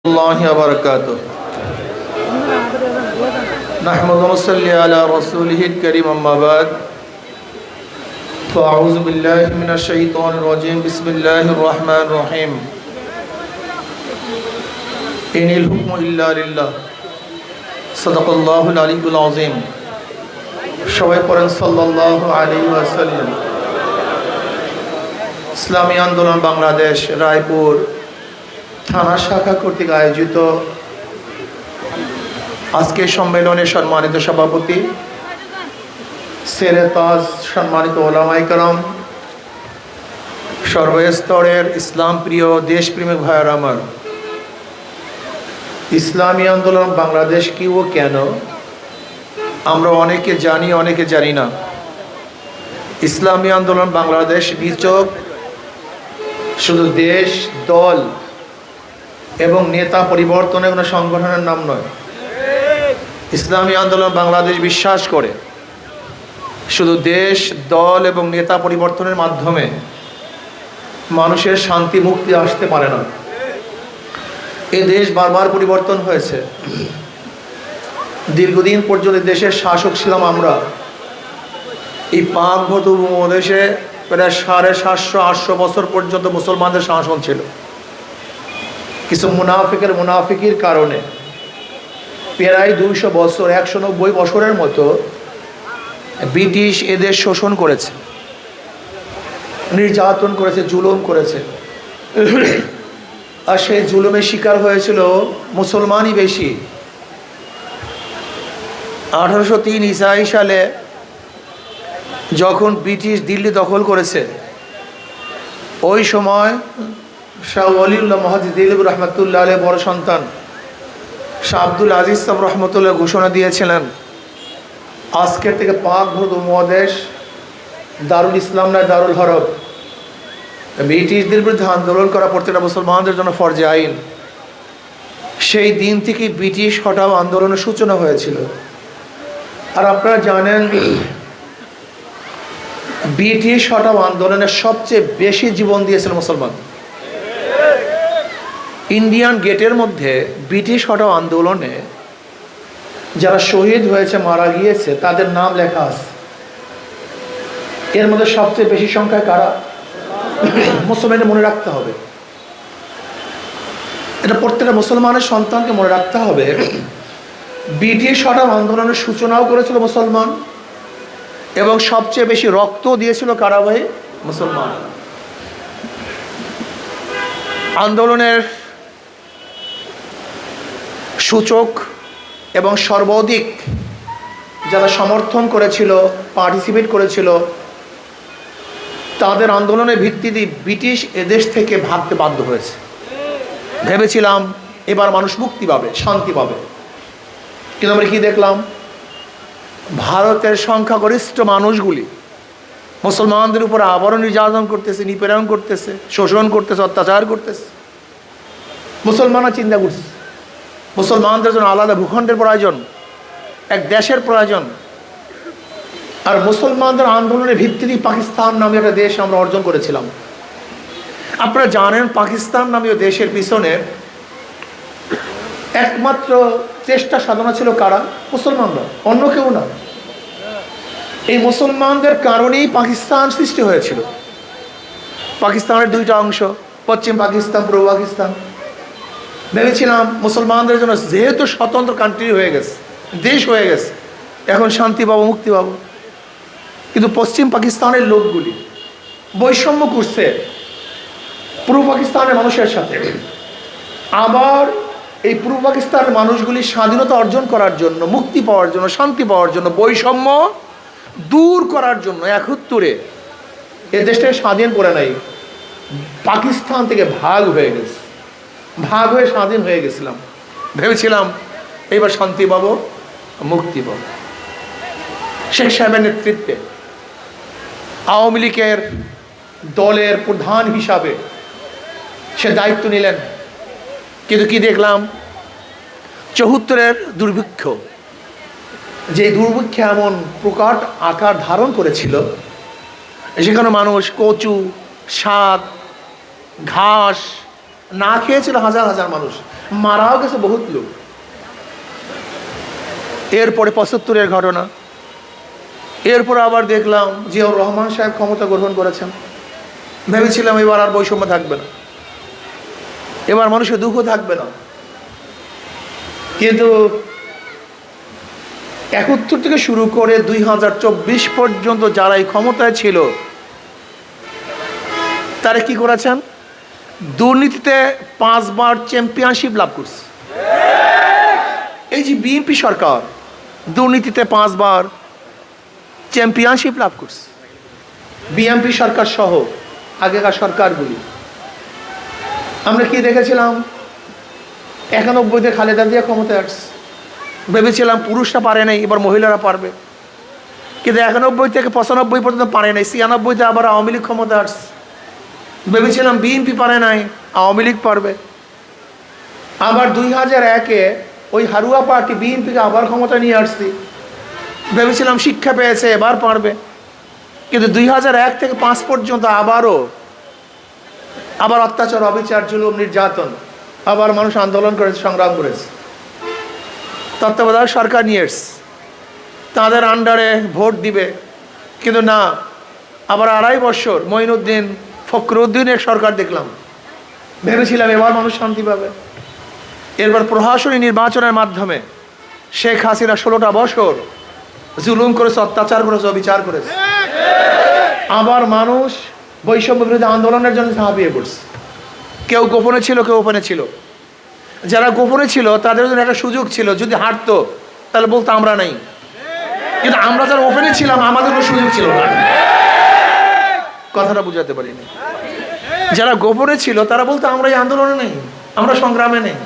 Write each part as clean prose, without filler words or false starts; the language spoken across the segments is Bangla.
الله وبركاته نحمد ونصلي على رسوله الكريم أما بعد فأعوذ بالله من الشيطان الرجيم بسم الله الرحمن الرحيم إن الحكم إلا لله صدق الله العلي العظيم সবাই পড়েন সাল্লাল্লাহু আলাইহি ওয়াসাল্লাম। ইসলামী আন্দোলন বাংলাদেশ রায়পুর থানা শাখা কর্তৃক আয়োজিত আজকে সম্মেলনের সম্মানিত সভাপতি সেরে তাজ, সম্মানিত ওলামায়ে কেরাম, সর্বস্তরের ইসলাম প্রিয় দেশপ্রেমিক ভাইয়েরা আমার, ইসলামী আন্দোলন বাংলাদেশ কি ও কেন আমরা অনেকে জানি, অনেকে জানি না। ইসলামী আন্দোলন বাংলাদেশ নিছক শুধু দেশ, দল এবং নেতা পরিবর্তনের কোনো সংগঠনের নাম নয়। ইসলামী আন্দোলন বাংলাদেশ বিশ্বাস করে শুধু দেশ, দল এবং নেতা পরিবর্তনের মাধ্যমে মানুষের শান্তি মুক্তি আসতে পারে না। এই দেশ বারবার পরিবর্তন হয়েছে। দীর্ঘদিন পর্যন্ত দেশের শাসক ছিলাম আমরা। এই পাক-ভূত উপমহাদেশে প্রায় 750-800 বছর পর্যন্ত মুসলমানদের শাসন ছিল। কিছু মুনাফিকির কারণে প্রায় 200 বছর, 190 বছরের মতো ব্রিটিশ এদের শোষণ করেছে, নির্যাতন করেছে, জুলুম করেছে। আর সেই জুলুমের শিকার হয়েছিল মুসলমানই বেশি। 1803 ইসাই সালে যখন ব্রিটিশ দিল্লি দখল করেছে, ওই সময় শাহ ওয়ালিউল্লাহ মুহাদ্দিস দিলবর রহমতুল্লাহ আলাইহির বড় সন্তান শাহ আব্দুল আজিজ সাহেব রহমতুল্লাহ ঘোষণা দিয়েছিলেন, আজকের থেকে পাক-ভূত উপমহাদেশ দারুল ইসলাম নয়, দারুল হরব। ব্রিটিশদের বিরুদ্ধে আন্দোলন করা প্রত্যেকটা মুসলমানদের জন্য ফরজে আইন। সেই দিন থেকে ব্রিটিশ হটাও আন্দোলনের সূচনা হয়েছিল। আর আপনারা জানেন, ব্রিটিশ হটাও আন্দোলনের সবচেয়ে বেশি জীবন দিয়েছিল মুসলমান। ইন্ডিয়ান গেটের মধ্যে ব্রিটিশ হটাও আন্দোলনে যারা শহীদ হয়েছে, মারা গিয়েছে, তাদের নাম লেখা আছে। এর মধ্যে সবচেয়ে বেশি সংখ্যায় কারা? মুসলমানদের মনে রাখতে হবে, এটা প্রত্যেকটা মুসলমানের সন্তানকে মনে রাখতে হবে। ব্রিটিশ হটাও আন্দোলনের সূচনাও করেছিল মুসলমান, এবং সবচেয়ে বেশি রক্ত দিয়েছিল কারা ভাই? মুসলমান। আন্দোলনের সূচক এবং সর্বাধিক যারা সমর্থন করেছিল, পার্টিসিপেট করেছিল, তাদের আন্দোলনের ভিত্তিতে ব্রিটিশ এদেশ থেকে ভাগতে বাধ্য হয়েছে। ভেবেছিলাম এবার মানুষ মুক্তি পাবে, শান্তি পাবে, কিন্তু আমরা কি দেখলাম? ভারতের সংখ্যাগরিষ্ঠ মানুষগুলি মুসলমানদের উপর আবারও নির্যাতন করতেছে, নিপীড়ন করতেছে, শোষণ করতেছে, অত্যাচার করতেছে। মুসলমানরা চিন্তা করছে মুসলমানদের জন্য আলাদা ভূখণ্ডের প্রয়োজন, এক দেশের প্রয়োজন। আর মুসলমানদের আন্দোলনের ভিত্তিতে পাকিস্তান নামে একটা দেশ আমরা অর্জন করেছিলাম। আপনারা জানেন, পাকিস্তান নামীয় দেশের পিছনে একমাত্র চেষ্টা সাধনা ছিল কারা? মুসলমানরা, অন্য কেউ না। এই মুসলমানদের কারণেই পাকিস্তান সৃষ্টি হয়েছিল। পাকিস্তানের দুইটা অংশ, পশ্চিম পাকিস্তান, পূর্ব পাকিস্তান। ভেবেছিলাম মুসলমানদের জন্য যেহেতু স্বতন্ত্র কান্ট্রি হয়ে গেছে, দেশ হয়ে গেছে, এখন শান্তি পাবো, মুক্তি পাবো। কিন্তু পশ্চিম পাকিস্তানের লোকগুলি বৈষম্য করছে পূর্ব পাকিস্তানের মানুষের সাথে। আবার এই পূর্ব পাকিস্তানের মানুষগুলি স্বাধীনতা অর্জন করার জন্য, মুক্তি পাওয়ার জন্য, শান্তি পাওয়ার জন্য, বৈষম্য দূর করার জন্য 71 এ দেশটাকে স্বাধীন করে নাই, পাকিস্তান থেকে ভাগ হয়ে গেছে। ভাগ হয়ে স্বাধীন হয়ে গেছিলাম। ভেবেছিলাম এইবার শান্তি পাবো, মুক্তি পাবো। শেখ সাহেবের নেতৃত্বে আওয়ামী লীগের দলের প্রধান হিসাবে সে দায়িত্ব নিলেন। কিন্তু কি দেখলাম? 74-এর দুর্ভিক্ষ, যে দুর্ভিক্ষে এমন প্রকার আকার ধারণ করেছিল, সেখানে মানুষ কচু, শাক, ঘাস না খেয়েছিল হাজার হাজার মানুষ। মারাও গেছে বহুত লোক। এরপরে ৭৫-এর ঘটনা। এরপর আবার দেখলাম জিয়াউর রহমান সাহেব ক্ষমতা গ্রহণ করেছেন। ভেবেছিলাম এবার আর বৈষম্য থাকবে না, এবার মানুষের দুঃখ থাকবে না। কিন্তু ৭১ থেকে শুরু করে ২০২৪ পর্যন্ত যারা এই ক্ষমতায় ছিল তারা কি করেছেন? দুর্নীতিতে ৫ বার চ্যাম্পিয়নশিপ লাভ করছে। এই যে বিএনপি সরকার দুর্নীতিতে ৫ বার চ্যাম্পিয়নশিপ লাভ করছে। বিএনপি সরকার সহ আগেকার সরকারগুলি। আমরা কি দেখেছিলাম? ৯১-তে খালেদা জিয়া ক্ষমতায় আসছে, ভেবেছিলাম পুরুষরা পারে নাই, এবার মহিলারা পারবে। কিন্তু ৯১ থেকে ৯৫ পর্যন্ত পারে নাই। ৯৬-তে আবার আওয়ামী লীগ ক্ষমতা আসছে, ভেবেছিলাম বিএনপি পারে নাই, আওয়ামী লীগ পারবে। আবার ২০০১-এ ওই হারুয়া পার্টি বিএনপিকে আবার ক্ষমতা নিয়ে আসছি, ভেবেছিলাম শিক্ষা পেয়েছে এবার পারবে। কিন্তু ২০০১ থেকে ৫ পর্যন্ত আবার অত্যাচার, অবিচার, জুলুম, নির্যাতন, আবার মানুষ আন্দোলন করেছে, সংগ্রাম করেছে। তত্ত্বাবধায়ক সরকার নিয়ে এসছে, তাদের আন্ডারে ভোট দিবে। কিন্তু না, আবার ২.৫ বছর মঈনুদ্দিন ফখরুদ্দিনের সরকার দেখলাম, ভেবেছিলাম এবার মানুষ শান্তি পাবে। এরপর প্রশাসনী নির্বাচনের মাধ্যমে শেখ হাসিনা ১৬টা বছর জুলুম করেছে, অত্যাচার করেছে, অবিচার করেছে। আবার মানুষ বৈষম্য বিরোধী আন্দোলনের জন্য ঝাঁপিয়ে পড়ছে। কেউ গোপনে ছিল, কেউ ওপেনে ছিল। যারা গোপনে ছিল তাদের জন্য একটা সুযোগ ছিল, যদি হারতো তাহলে বলতো আমরা নাই। কিন্তু আমরা যারা ওপেনে ছিলাম আমাদের কোনো সুযোগ ছিল না। কথাটা বুঝাতে পারিনি। যারা গোপনে ছিল তারা বলতো আমরা এই আন্দোলনে নেই, আমরা সংগ্রামে নেই।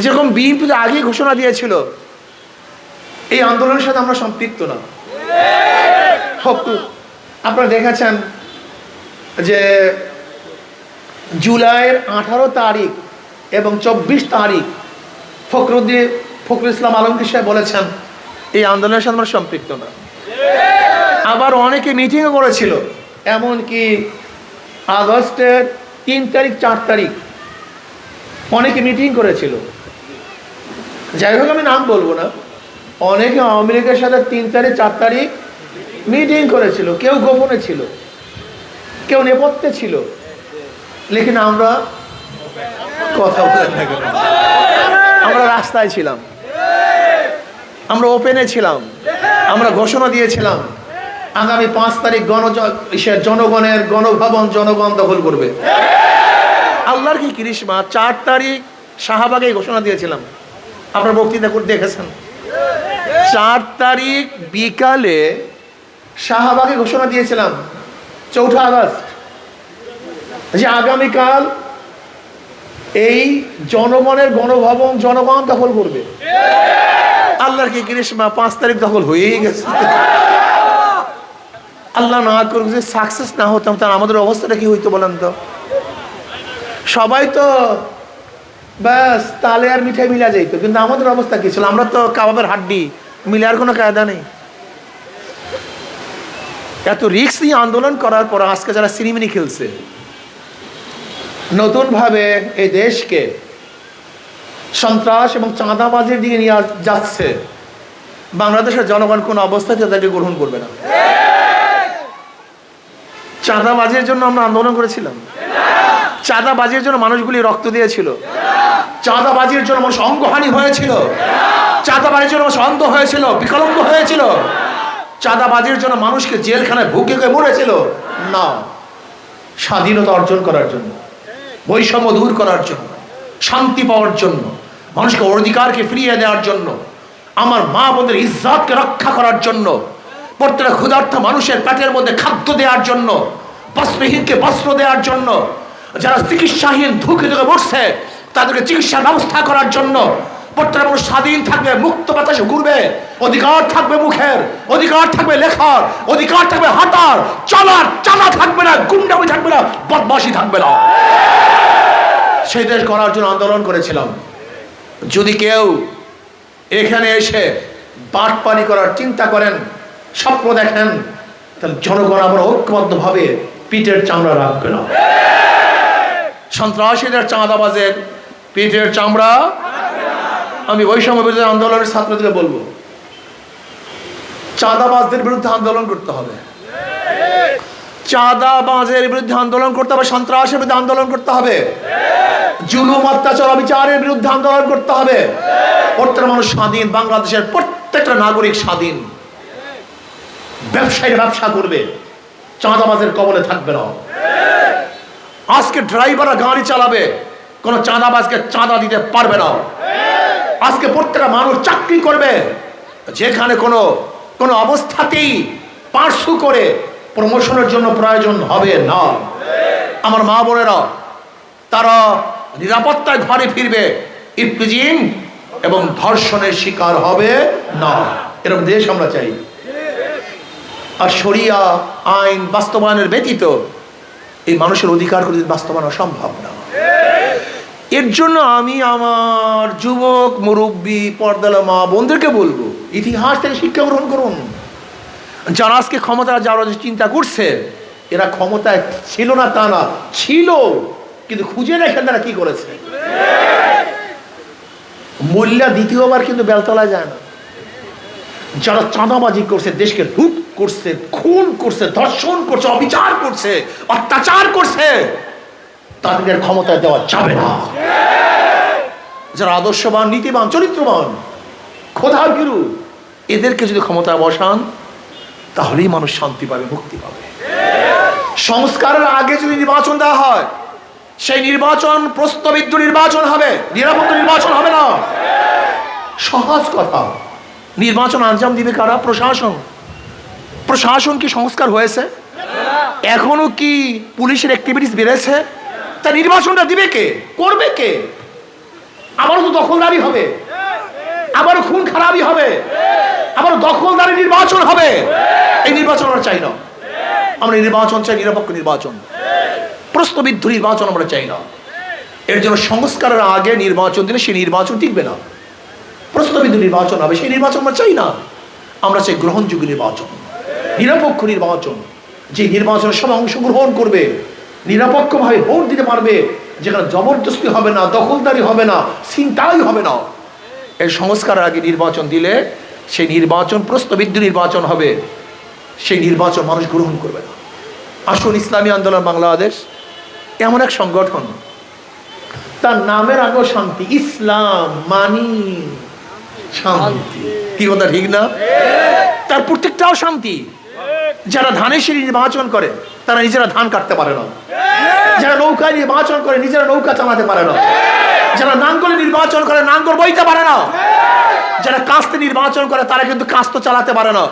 যেরকম বিএনপি আগেই ঘোষণা দিয়েছিল এই আন্দোলনের সাথে আমরা সম্পৃক্ত না। আপনারা দেখেছেন যে জুলাইয়ের ১৮ তারিখ এবং ২৪ তারিখ ফখরুল ইসলাম আলমগীর সাহেব বলেছেন এই আন্দোলনের সাথে আমরা সম্পৃক্ত না। আবার অনেকে মিটিংও করেছিল, এমনকি আগস্টের ৩ তারিখ ৪ তারিখ অনেকে মিটিং করেছিল। যাই হোক, আমি নাম বলবো না। অনেকে আওয়ামী লীগের সাথে ৩ তারিখ ৪ তারিখ মিটিং করেছিল। কেউ গোপনে ছিল, কেউ নেপথ্যে ছিল। লেকিন আমরা কথা বলে না, আমরা রাস্তায় ছিলাম, আমরা ওপেনে ছিলাম, আমরা ঘোষণা দিয়েছিলাম আগামী ৫ তারিখ জনগণের গণভবন জনগণ দখল করবে। আল্লাহর কি করিশ্মা, ৪ তারিখ শাহবাগে ঘোষণা দিয়েছিলাম। আপনার বক্তৃতা করে দেখেছেন। ৪ তারিখ বিকালে শাহবাগে ঘোষণা দিয়েছিলাম ৪ঠা আগস্ট যে আগামীকাল এই জনগণের গণভবন জনগণ দখল করবে। আল্লাহর কি করিশ্মা, ৫ তারিখ দখল হয়েই গেছে। আল্লাহ না করুক যে সাকসেস না হতাম, তার আমাদের অবস্থাটা কি হইতো বলেন তো? সবাই তো ব্যাস তালে আর মিঠাই মিলা যাইতো, কিন্তু আমাদের অবস্থা কি ছিল? আমরা তো কাবাবের হাড্ডি, মিলার কোনো কায়দা নেই। এত রিস্ক নিয়ে আন্দোলন করার পর আজকে যারা সিনেমিনি খেলছে, নতুনভাবে এই দেশকে সন্ত্রাস এবং চাঁদাবাজির দিকে নিয়ে যাচ্ছে, বাংলাদেশের জনগণ কোন অবস্থাতে তাদেরকে গ্রহণ করবে না। চাঁদাবাজির জন্য আমরা আন্দোলন করেছিলাম, চাঁদাবাজির জন্য মানুষগুলি রক্ত দিয়েছিল, চাঁদাবাজির জন্য মানুষ অঙ্গহানি হয়েছিল, চাঁদাবাজির জন্য মানুষ অন্ধ হয়েছিল, বিকলাঙ্গ হয়েছিল, চাঁদাবাজির জন্য মানুষকে জেলখানায় ভুগে মরেছিল না। স্বাধীনতা অর্জন করার জন্য, বৈষম্য দূর করার জন্য, শান্তি পাওয়ার জন্য, মানুষকে অধিকারকে ফিরিয়ে দেওয়ার জন্য, আমার মা বোনদের ইজ্জতকে রক্ষা করার জন্য, প্রত্যেকটা ক্ষুধার্ত মানুষের পেটের মধ্যে খাদ্য দেওয়ার জন্য, বস্ত্রহীনকে বস্ত্র দেওয়ার জন্য, যারা চিকিৎসাহীন ধুকে ধুকে মরছে তাদেরকে চিকিৎসার ব্যবস্থা করার জন্য, প্রত্যেকটা মানুষ স্বাধীন থাকবে, মুক্ত বাতাসে ঘুরবে, অধিকার থাকবে মুখের, অধিকার থাকবে লেখার, অধিকার থাকবে হাঁটার চলার, চালা থাকবে না, গুন্ডামি থাকবে না, বদমাশি থাকবে না। সেই দেশ করার জন্য আন্দোলন করেছিলাম। যদি কেউ এখানে এসে বাটপানি করার চিন্তা করেন, স্বপ্ন দেখেন, তাহলে জনগণ আমরা ঐক্যবদ্ধভাবে পিঠের চামড়া রাখবে না। সন্ত্রাসীদের, চাঁদাবাজের পিঠের চামড়া। আমি বৈষম্য বিরোধী আন্দোলনের ছাত্রদের বলবো, চাঁদাবাজদের বিরুদ্ধে আন্দোলন করতে হবে, চাঁদাবাজের বিরুদ্ধে আন্দোলন করতে হবে, সন্ত্রাসের বিরুদ্ধে আন্দোলন করতে হবে, জুলুম অত্যাচার অবিচারের বিরুদ্ধে আন্দোলন করতে হবে। প্রত্যেকটা মানুষ স্বাধীন, বাংলাদেশের প্রত্যেকটা নাগরিক স্বাধীন। ব্যবসায়ীরা ব্যবসা করবে, চাঁদাবাজের কবলে থাকবে না। আজকে ড্রাইভাররা গাড়ি চালাবে, কোন চাঁদাবাজকে চাঁদা দিতে পারবে না। আজকে প্রত্যেকটা মানুষ চাকরি করবে, যেখানে কোনো অবস্থাতেই পার্সু করে প্রমোশনের জন্য প্রয়োজন হবে না। আমার মা বোনেরা তারা নিরাপত্তায় ঘরে ফিরবে, ইফতিজিং এবং ধর্ষণের শিকার হবে না। এরকম দেশ আমরা চাই। আর শরিয়া আইন বাস্তবায়নের ব্যতীত এই মানুষের অধিকার বাস্তবায়ন সম্ভব না। এর জন্য আমি আমার যুবক মুরব্বী পর্দালা মা বোনদেরকে বলবো, ইতিহাস থেকে শিক্ষা গ্রহণ করুন। যারা আজকে ক্ষমতা যারা চিন্তা করছে, এরা ক্ষমতায় ছিল না তা না, ছিল, কিন্তু খুঁজে দেখেন তারা কি করেছে। মূল্যা দ্বিতীয়বার কিন্তু বেলতলায় যায় না। যারা চাঁদাবাজি করছে, দেশকে লুট করছে, খুন করছে, ধর্ষণ করছে, অবিচার করছে, অত্যাচার করছে, তাদের ক্ষমতায় দেওয়া যাবে না। যারা আদর্শবান, নীতিবান, চরিত্রবান, খোদার ভীরু, এদেরকে যদি ক্ষমতায় বসান, তাহলেই মানুষ শান্তি পাবে, মুক্তি পাবে। সংস্কারের আগে যদি নির্বাচন দেওয়া হয়, সেই নির্বাচন প্রশ্নবিদ্ধ নির্বাচন হবে, নিরাপত্তা নির্বাচন হবে না। সহজ কথা। নির্বাচন আঞ্জাম দিবে কারা? প্রশাসন। প্রশাসন কি সংস্কার হয়েছে? এখনো কি পুলিশের অ্যাক্টিভিটিস বেড়েছে? তা নির্বাচনটা দিবে কে, করবে কে? আবারও তো দখলদারি হবে, আবারও খুন খারাপই হবে, আবারও দখলদারি নির্বাচন হবে। এই নির্বাচন আমরা চাই না। আমরা নির্বাচন চাই নিরপেক্ষ নির্বাচন, প্রশ্নবিদ্ধ নির্বাচন আমরা চাই না। এর জন্য সংস্কারের আগে নির্বাচন দিলে সেই নির্বাচন টিকবে না, প্রশ্নবিদ্ধ নির্বাচন হবে, সেই নির্বাচন আমরা চাই না। আমরা চাই গ্রহণযোগ্য নির্বাচন, নিরপেক্ষ নির্বাচন, যে নির্বাচনে সবাই অংশগ্রহণ করবে, নিরপেক্ষভাবে ভোট দিতে পারবে, যেখানে জবরদস্তি হবে না, দখলদারি হবে না, ছিনতাই হবে না। এই সংস্কারের আগে নির্বাচন দিলে সেই নির্বাচন প্রশ্নবিদ্ধ নির্বাচন হবে, সেই নির্বাচন মানুষ গ্রহণ করবে না। আসুন, ইসলামী আন্দোলন বাংলাদেশ এমন এক সংগঠন, তার নামের আগেও শান্তি। ইসলাম মানি শান্তি, কি কথা ঠিক না? তার প্রত্যেকটাও শান্তি। যারা ধানের শীষ নির্বাচন করে, তারা নিজেরা ধান কাটতে পারে না। যারা নৌকা নির্বাচন করে, নিজেরা নৌকা চালাতে পারে না। যারা নাঙ্গল নির্বাচন করে, নাঙ্গল বইতে পারে না। যারা কাস্তে নির্বাচন করে, তারা কিন্তু কাস্ত চালাতে পারে না।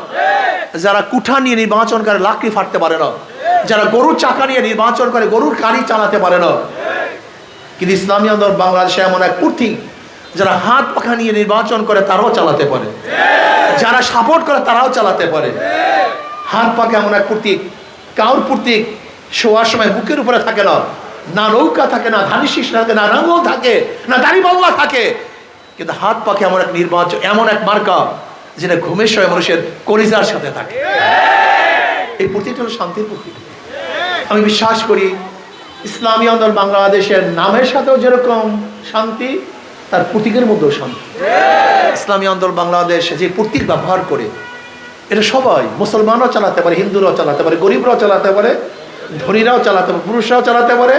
যারা কুঠা নিয়ে নির্বাচন করে, লাকড়ি ফাটতে পারে না। যারা গরুর চাকা নিয়ে নির্বাচন করে, গরুর গাড়ি চালাতে পারে না। কিন্তু ইসলামী আন্দোলন বাংলাদেশে এমন এক প্রতীক, যারা হাত পাখা নিয়ে নির্বাচন করে, তারাও চালাতে পারে। যারা সাপোর্ট করে, তারাও চালাতে পারে। হাত পাখা এমন এক প্রতীক, কাউর প্রতীক শোয়ার সময় বুকের উপরে থাকে না, না নৌকা থাকে, না ধানি শীষ থাকে, না নাঙ্গল থাকে, না দাড়িপাল্লা থাকে। কিন্তু হাত পাখা এমন এক নির্বাচন, এমন এক মার্কা, যেটা ঘুমের সময় মানুষের কলিজার সাথে থাকে। এই প্রতীকটা হলো শান্তির প্রতীক। আমি বিশ্বাস করি ইসলামী আন্দোলন বাংলাদেশের নামের সাথেও যেরকম শান্তি, তার প্রতীকের মধ্যেও শান্তি। ইসলামী আন্দোলন বাংলাদেশ যে প্রতীক ব্যবহার করে, এটা সবাই, মুসলমানরাও চালাতে পারে, হিন্দুরাও চালাতে পারে, গরিবরাও চালাতে পারে, ধনীরাও চালাতে পারে, পুরুষরাও চালাতে পারে,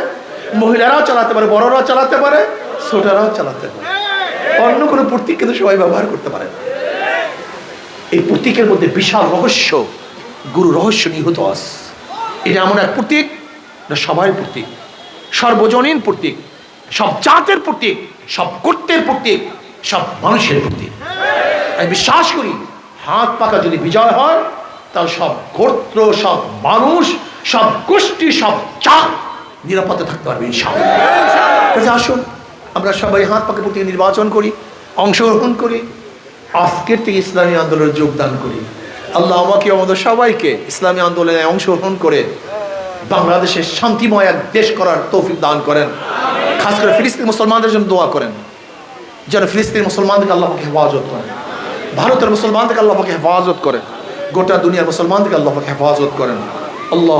মহিলারাও চালাতে পারে, বড়রাও চালাতে পারে, ছোটরাও চালাতে পারে। অন্য কোনো প্রতীক কিন্তু সবাই ব্যবহার করতে পারে না। এই প্রতীকের মধ্যে বিশাল রহস্য, গুরু রহস্য নিহিত আছে। এটা এমন এক প্রতীক, সবার প্রতীক, সর্বজনীন প্রতীক, সব জাতের প্রতীক, সব গোত্রের প্রতীক, সব মানুষের প্রতীক। আমি বিশ্বাস করি হাত পাকা যদি বিজয় হয়, তাহলে সব গোত্র, সব মানুষ, সব গোষ্ঠী, সব জাত নিরাপদে থাকতে পারবে ইনশাআল্লাহ। আসুন আমরা সবাই হাত পাকা প্রতীক নির্বাচন করি, অংশগ্রহণ করি, আজকের থেকে ইসলামী আন্দোলনে যোগদান করি। আল্লাহ আমাকে আমাদের সবাইকে ইসলামী আন্দোলনে অংশগ্রহণ করে বাংলাদেশের শান্তিময় এক দেশ করার তৌফিক দান করেন। খাস করে ফিলিস্তিনি মুসলমানদের জন্য দোয়া করেন, যেন ফিলিস্তিনি মুসলমানদেরকে আল্লাহ পাক হেফাজত করেন, ভারতের মুসলমানদেরকে আল্লাহ পাক হেফাজত করেন, গোটা দুনিয়ার মুসলমানদেরকে আল্লাহ পাক হেফাজত করেন। আল্লাহ